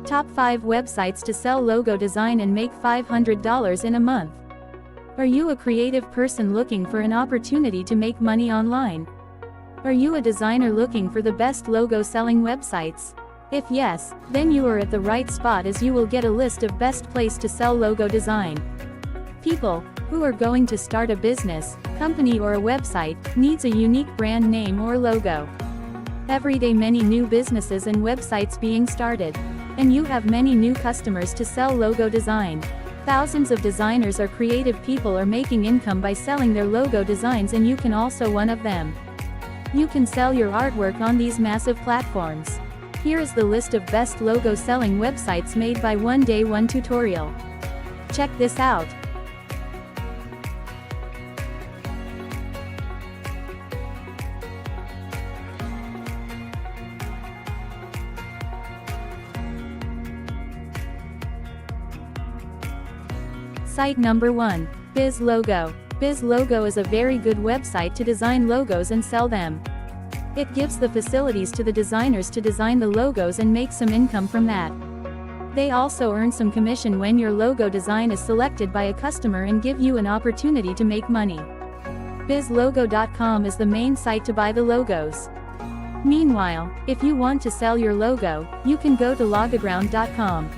Top 5 websites to sell logo design and make $500 in a month. Are you a creative person looking for an opportunity to make money online? Are you a designer looking for the best logo selling websites? If yes, then you are at the right spot, as you will get a list of best place to sell logo design. People who are going to start a business, company or a website needs a unique brand name or logo. Every day many new businesses and websites being started, and you have many new customers to sell logo design. Thousands of designers or creative people are making income by selling their logo designs, and you can also one of them. You can sell your artwork on these massive platforms. Here is the list of best logo selling websites made by One Day One Tutorial. Check this out. Site number 1. Bizlogo. Bizlogo is a very good website to design logos and sell them. It gives the facilities to the designers to design the logos and make some income from that. They also earn some commission when your logo design is selected by a customer and give you an opportunity to make money. Bizlogo.com is the main site to buy the logos. Meanwhile, if you want to sell your logo, you can go to logoground.com.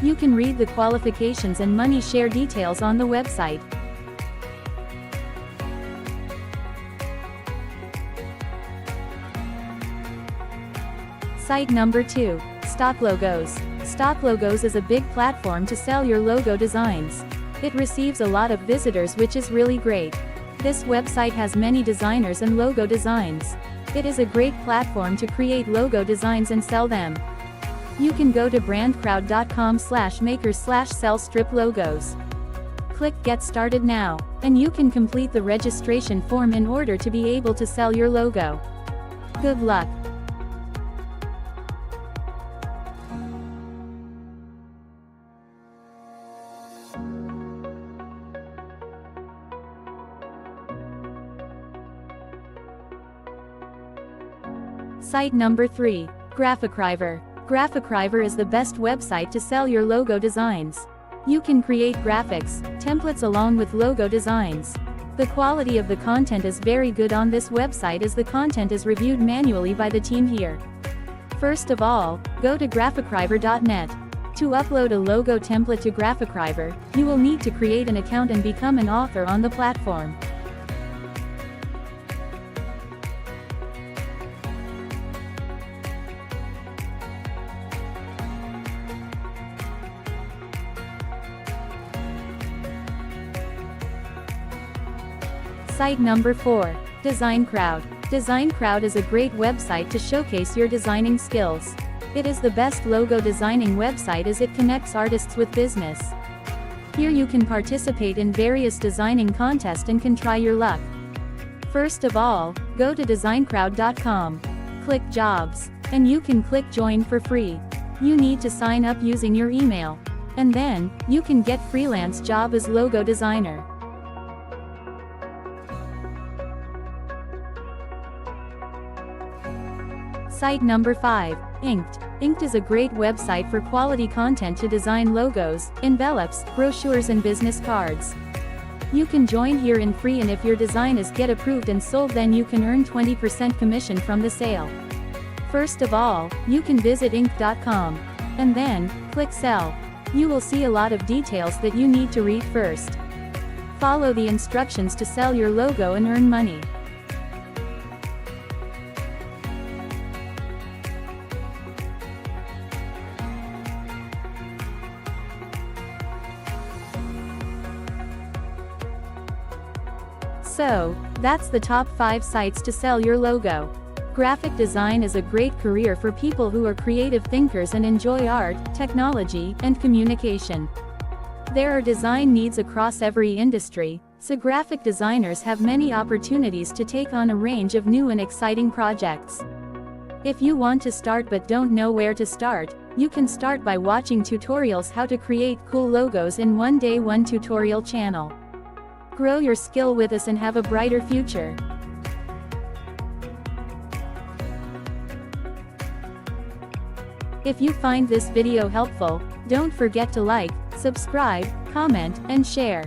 You can read the qualifications and money share details on the website. Site number 2. Stock Logos. Stock Logos is a big platform to sell your logo designs. It receives a lot of visitors, which is really great. This website has many designers and logo designs. It is a great platform to create logo designs and sell them. You can go to brandcrowd.com/makers/sell strip logos. Click Get Started now, and you can complete the registration form in order to be able to sell your logo. Good luck. Site number 3. GraphicRiver. GraphicRiver is the best website to sell your logo designs. You can create graphics, templates along with logo designs. The quality of the content is very good on this website, as the content is reviewed manually by the team here. First of all, go to graphicriver.net. To upload a logo template to GraphicRiver, you will need to create an account and become an author on the platform. Site number 4. DesignCrowd. DesignCrowd is a great website to showcase your designing skills. It is the best logo designing website, as it connects artists with business. Here you can participate in various designing contests and can try your luck. First of all, go to designcrowd.com. Click Jobs, and you can click Join for free. You need to sign up using your email, and then you can get freelance job as logo designer. Site number 5. Inked. Inked is a great website for quality content to design logos, envelopes, brochures and business cards. You can join here in free, and if your design is get approved and sold, then you can earn 20% commission from the sale. First of all, you can visit inked.com, and then click Sell. You will see a lot of details that you need to read first. Follow the instructions to sell your logo and earn money. So, that's the top 5 sites to sell your logo. Graphic design is a great career for people who are creative thinkers and enjoy art, technology, and communication. There are design needs across every industry, so graphic designers have many opportunities to take on a range of new and exciting projects. If you want to start but don't know where to start, you can start by watching tutorials how to create cool logos in One Day One Tutorial channel. Grow your skill with us and have a brighter future. If you find this video helpful, don't forget to like, subscribe, comment, and share.